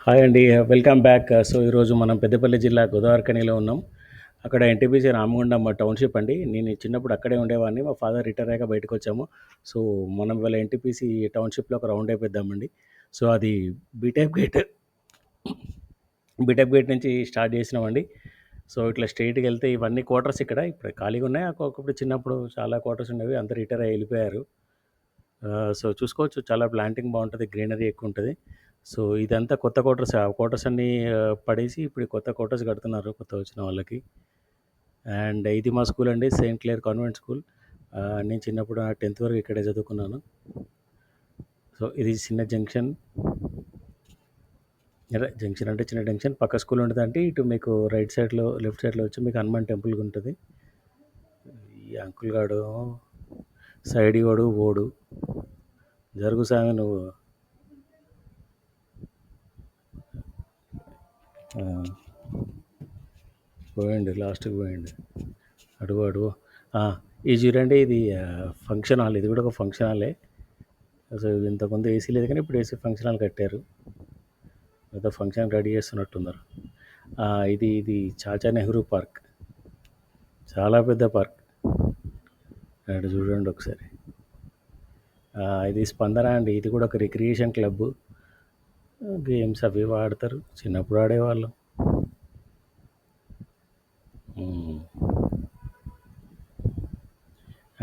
Hi అండి. Welcome back. So, ఈరోజు మనం పెద్దపల్లి జిల్లా గోదావరిఖనిలో ఉన్నాం. అక్కడ ఎన్టీపీసీ రామగుండం టౌన్‌షిప్ అండి. నేను చిన్నప్పుడు అక్కడే ఉండేవాడిని. మా ఫాదర్ రిటైర్ అయ్యాక బయటకొచ్చాము. సో, మనం ఇవాళ ఎన్టీపీసీ టౌన్‌షిప్‌లో ఒక రౌండ్ ఏపిద్దామండి. సో, అది బీటెక్ గేట్ బీటెక్ గేట్ నుంచి స్టార్ట్ చేసినామండి. సో, ఇట్లా స్ట్రెయిట్‌గెళ్తే ఇవన్నీ క్వార్టర్స్ ఇక్కడ. ఇప్పుడు ఖాళీగా ఉన్నాయి. ఒకప్పుడు చిన్నప్పుడు చాలా క్వార్టర్స్ ఉండేవి. అందరూ రిటైర్ అయ్యి ఎళ్ళిపోయారు. సో, చూసుకోవచ్చు చాలా ప్లాంటింగ్ బావుంటది. గ్రీనరీ ఎక్కువుంటది. సో, ఇదంతా కొత్త క్వార్టర్స్. ఆ క్వార్టర్స్ అన్నీ పడేసి ఇప్పుడు కొత్త క్వార్టర్స్ కడుతున్నారు కొత్తగొచ్చిన వాళ్ళకి. అండ్ ఇది మా స్కూల్ అండి. Saint Clare convent school. నేను చిన్నప్పుడు 10థ్ వరకు ఇక్కడే చదువుకున్నాను. సో, ఇది చిన్న జంక్షన్. అదే జంక్షన్ అంటే చిన్న జంక్షన్. పక్క స్కూల్ ఉంటదండి. ఇటు మీకు రైట్ సైడ్‌లో, లెఫ్ట్ సైడ్‌లో వచ్చి మీకు హనుమాన్ టెంపుల్ ఉంటది. ఈ అంకుల్ గాడు సైడ్ ఇవ్వడు, పోడు. జరుగు సామి నువ్వు. ఆ! పోయిండు. లాస్ట్‌కి పోయిండు. అడుగు అడుగు. ఆ! ఇది చూడండి, ఇది ఫంక్షన్ హాల్. ఇది కూడా ఒక ఫంక్షన్ హాలే. అసలు ఇంతకుముందు ఏసీ లేదు కానీ ఇప్పుడు ఏసీ ఫంక్షన్ హాల్ కట్టారు. ఏదో ఫంక్షన్ రెడీ చేస్తున్నట్టున్నారు. ఇది ఇది చాచా నెహ్రూ పార్క్. చాలా పెద్ద పార్క్. అటు చూడండి ఒకసారి. ఇది స్పందన అండి. ఇది కూడా ఒక రిక్రియేషన్ క్లబ్. గేమ్స్ అవి ఇవి ఆడతారు. చిన్నప్పుడు ఆడేవాళ్ళం. హ్మ్.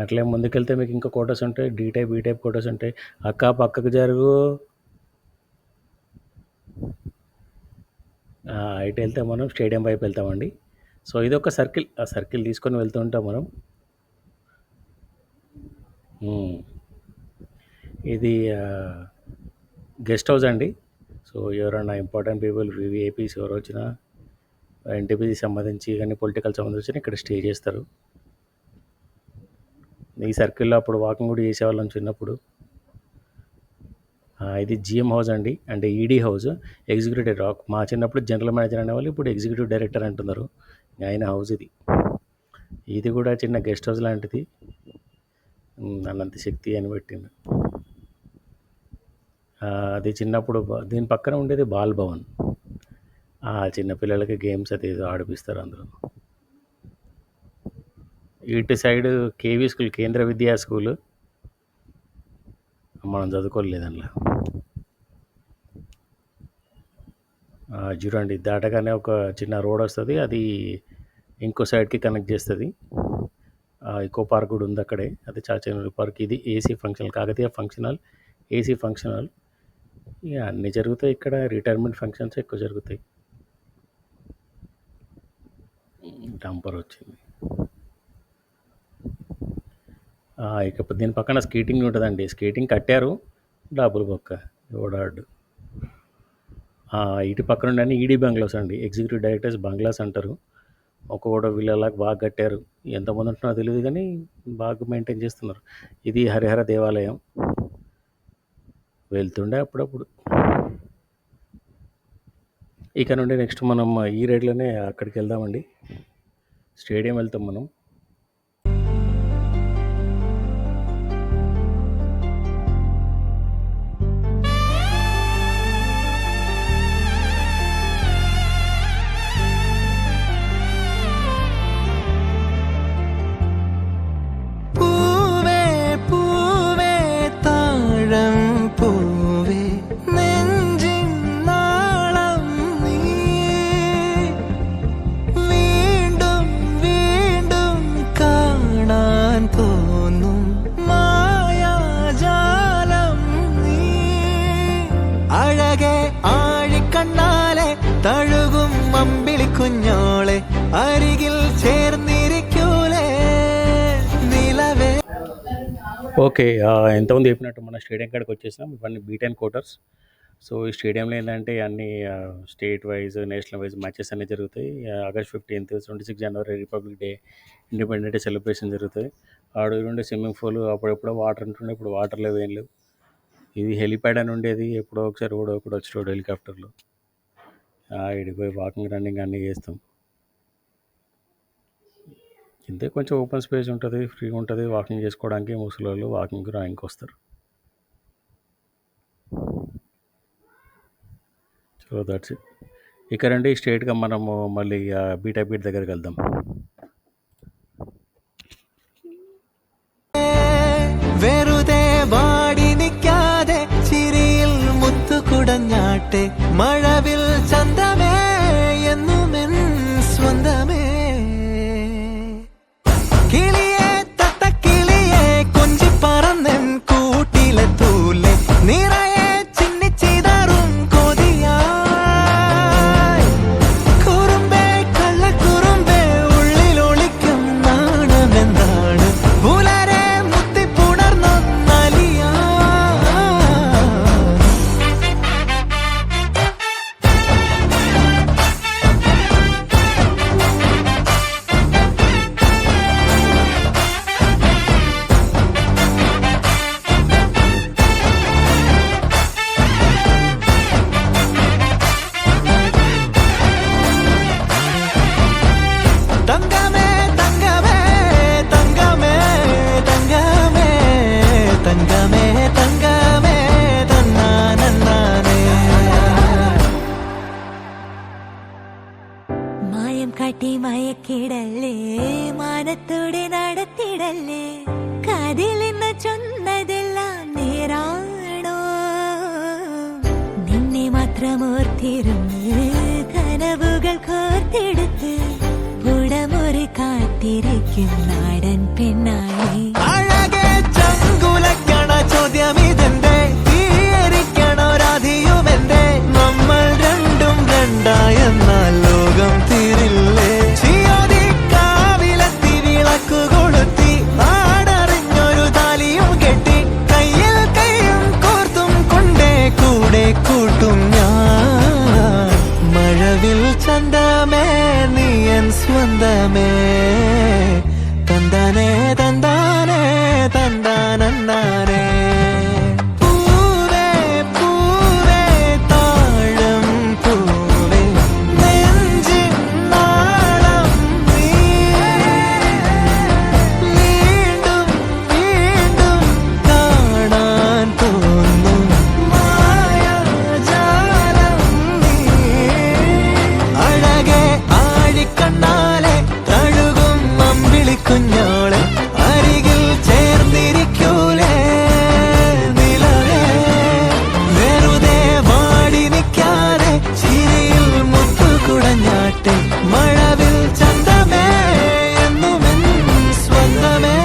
అట్లే ముందుకెళ్తే మీకు ఇంకా క్వార్టర్స్ ఉంటాయి. D type, B type quarters ఉంటాయి. అక్క పక్కకు జరుగు. ఇటు వెళ్తే మనం స్టేడియం వైపు వెళ్తామండి. సో, ఇదొక సర్కిల్. ఆ సర్కిల్ తీసుకొని వెళ్తూ ఉంటాం మనం. హ్మ్. ఇది గెస్ట్ హౌస్ అండి. సో, ఎవరైనా ఇంపార్టెంట్ పీపుల్ వీఐపీస్ ఎవరు వచ్చినా ఎన్టీపీసీ సంబంధించి కానీ పొలిటికల్ సంబంధించి ఇక్కడ స్టే చేస్తారు. ఈ సర్కిల్‌లో అప్పుడు వాకింగ్ కూడా చేసేవాళ్ళం చిన్నప్పుడు. ఇది జీఎం హౌస్ అండి. అంటే ఈడీ హౌస్. ఎగ్జిక్యూటివ్ మా చిన్నప్పుడు జనరల్ మేనేజర్ అనేవాళ్ళు. ఇప్పుడు ఎగ్జిక్యూటివ్ డైరెక్టర్ అంటున్నారు. ఆయన హౌస్ ఇది. ఇది కూడా చిన్న గెస్ట్ హౌస్ లాంటిది. అనంత శక్తి అని పెట్టిండు. అది చిన్నప్పుడు దీని పక్కన ఉండేది బాల్ భవన్. చిన్నపిల్లలకి గేమ్స్ అది ఏదో ఆడిపిస్తారు అందులో. ఇటు సైడ్ కేవీ స్కూల్, కేంద్ర విద్యా స్కూలు. మనం చదువుకోలేదు అందులో. చూడండి, దాటగానే ఒక చిన్న రోడ్ వస్తుంది. అది ఇంకో సైడ్కి కనెక్ట్ చేస్తుంది. ఇంకో పార్క్ కూడా ఉంది అక్కడే. అది చాచానూరు పార్క్. ఇది AC function hall, Kakatiya function hall, AC function hall. ఇక అన్నీ జరుగుతాయి ఇక్కడ. రిటైర్మెంట్ ఫంక్షన్స్ ఎక్కువ జరుగుతాయి. డంపర్ వచ్చింది. ఇకపోతే దీని పక్కన స్కేటింగ్ ఉంటుందండి. స్కేటింగ్ కట్టారు, డబ్బులు బొక్క ఓడాడు. ఇటు పక్కన ఉండే ఈడీ బంగ్లాస్ అండి. ఎగ్జిక్యూటివ్ డైరెక్టర్స్ బంగ్లాస్ అంటారు. ఒక్కొక్కటి వీళ్ళలాగా బాగా కట్టారు. ఎంతమంది ఉంటున్నారో తెలియదు కానీ బాగా మెయింటైన్ చేస్తున్నారు. ఇది హరిహర దేవాలయం. వెళ్తుండే అప్పుడప్పుడు. ఇక నుండి నెక్స్ట్ మనం ఈ రైడ్లోనే అక్కడికి వెళ్దామండి. స్టేడియం వెళ్తాం మనం. തഴുകും അമ്പിളി കുഞ്ഞോളെ അരികിൽ ചേർന്നിരിക്കൂലേ നിലവേ. ఓకే. ఎంతమంది చెప్పినట్టు మన స్టేడియం కాడికి వచ్చేసినాం. ఇవన్నీ బీ10 క్వార్టర్స్. సో, ఈ స్టేడియంలో ఏంటంటే అన్ని state wise, national wise matches అన్నీ జరుగుతాయి. ఆగస్ట్ 15th, 26 జనవరి Republic Day, independent day celebration జరుగుతాయి. ఆడు నుండి స్విమ్మింగ్ పూల్, అప్పుడెప్పుడో వాటర్ ఉంటుండే, ఇప్పుడు వాటర్ లేవు, ఏం లేవు. ఇది హెలిప్యాడ్ అని ఉండేది. ఎప్పుడో ఒకసారి కూడా వచ్చేటోడు హెలికాప్టర్లో. ఈడికి పోయి వాకింగ్, రన్నింగ్ అన్నీ చేస్తాం. ఇంతే, కొంచెం ఓపెన్ స్పేస్ ఉంటుంది, ఫ్రీగా ఉంటుంది వాకింగ్ చేసుకోవడానికి. ముసలోళ్ళు వాకింగ్, రన్నింగ్కి వస్తారు. So that's it. ఇక్కడ నుండి స్ట్రైట్‌గా మనము మళ్ళీ బీటా బీట్ దగ్గరికి వెళ్దాం. വെറുതെ വാടി നിൽക്കാതെ ചിരിയിൽ മുത്തുകുടഞ്ഞാട്ടെ മഴവിൽ ചന്തമേ എന്നുമെൻ സ്വന്തമേ കിളിയെ തത്തക്കിളിയെ കൊഞ്ചി പറന്നെൻ കൂട്ടിലെ തൂലെ നിറയെ ചിന്നിച്ചിതറും കൊതിയായി കുറുമ്പേ കള്ളക്കുറുമ്പേ ഉള്ളിലൊളിക്കും നാണമെന്താണ് പുലരെ മുത്തിപ്പുണർന്നൊന്നലിയാ തങ്കമേ തങ്കമേ തങ്കമേ തങ്കമേ തങ്കമേ തങ്കമേ തന്നാനന്നാനേ മായം കാട്ടി മയക്കിടല്ലേ മാനത്തോടെ നടത്തിടല്ലേ കാതിലെന്ന് ചൊന്നതെല്ലാം നേരാണോ നിന്നെ മാത്രം ഓർത്തിരുന്ന് കനവുകൾ കോർത്തെടുത്ത് പുടമുറി കാത്തിരിക്കും നാടൻ പെണ്ണായി അഴകെ ചങ്കുലക്കണ ചോദ്യമിതെന്റെ തീയരിക്കണോ രാധിയുമെന്റെ നമ്മൾ രണ്ടും രണ്ടായെന്നാൽ ലോകം തീരില്ലേ ചിയോതി കാവിലെത്തി വിളക്കു കൊളുത്തി നാടറിഞ്ഞൊരു താലിയും കെട്ടി കയ്യിൽ കൈയും കോർത്തും കൊണ്ടേ കൂടെ കൂട്ടും ഞാൻ മഴവിൽ ചന്തമേ നീയൻ സ്വന്തമേ തന്താനേ തന്താനേ തന്താനന്നാനേ പൂവേ പൂവേ താഴം പൂവേ നെഞ്ചിൻ നാളം നീ വീണ്ടും വീണ്ടും കാണാൻ തോന്നും മായാജാലം നീ അഴകെ ആഴിക്കണ്ണാലെ തഴുകും അമ്പിളിക്കുഞ്ഞോളെ അരികിൽ ചേർന്നിരിക്കൂലേ നിലവേ വെറുതെ വാടി നിൽക്കാതെ ചിരിയിൽ മുത്തുകുടഞ്ഞാട്ടെ മഴവിൽ ചന്തമേ എന്നുമെൻ സ്വന്തമേ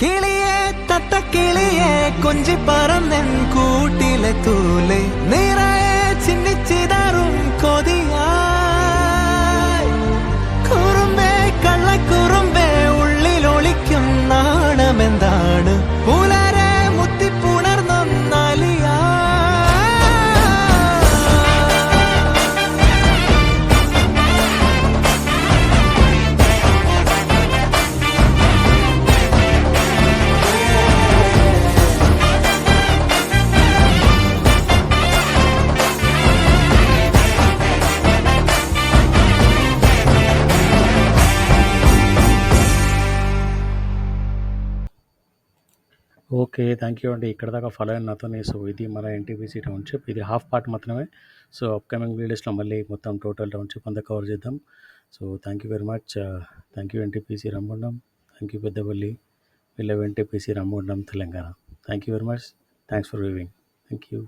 കിളിയെ തത്തക്കിളിയെ കൊഞ്ചി പറന്നെൻ കൂട്ടിലെ തൂലെ നിറയെ ചിന്നിച്ചിതറും കൊതിയായി കുറുമ്പേ കള്ളക്കുറുമ്പേ ഉള്ളിലൊളിക്കും നാണമെന്താണ് പുലരെ മുത്തിപ്പുണർന്നൊന്നലിയാ ఓకే. థ్యాంక్ యూ అండి. ఇక్కడ దాకా ఫాలో అయిన నాతోని. సో ఇది మన ఎన్టీపీసీ టౌన్‌షిప్. ఇది హాఫ్ పార్ట్ మాత్రమే. సో అప్‌కమింగ్ వీడియోస్‌లో మళ్ళీ మొత్తం టోటల్ టౌన్‌షిప్ అంతా కవర్ చేద్దాం. So thank you very much. Thank you NTPC Ramagundam. Thank you Peddapalli. We love NTPC Ramagundam Telangana. Thank you very much. Thanks for viewing. Thank you.